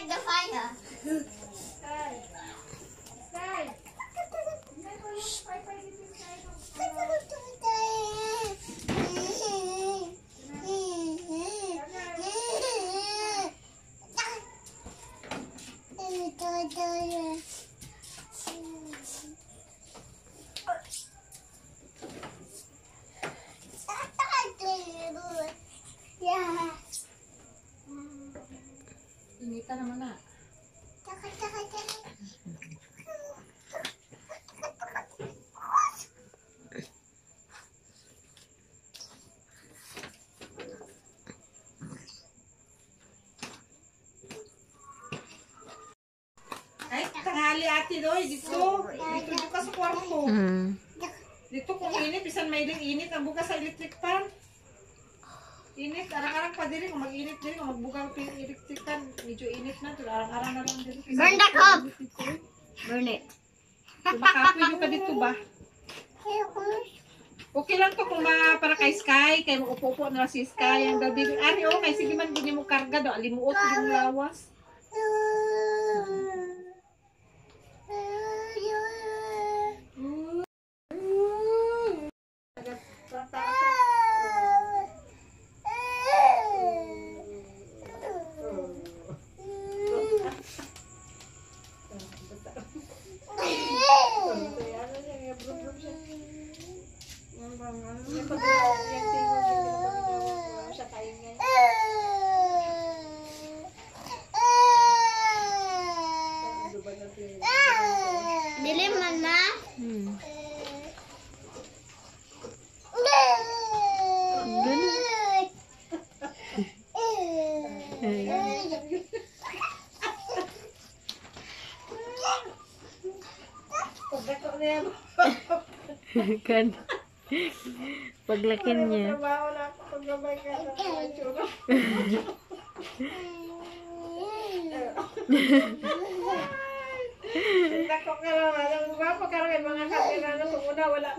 like the fire. Yeah. Inita naman na. Ay, tanghali ate doy. Dito ka sa kwarto. Dito kung init, bisan may init, ang bukas sa electric fan. Init, arang-arang pa din, kung mag-init din, kung magbuka yung electric fan, medyo init na, arang-arang na lang din. Burn the cup! Burn it. Makapoy yung ka dito ba? Okay lang to kung para kay Sky, kay mag-upo-upo na si Sky, ang dadili. Ari, oh, kay sige man, hindi mo karga do, alimuot yung lawas. Dilim man ma? Kan paglakin niya. Takot ka lang, alam mo ba? Pagkaroon mga kamera na wala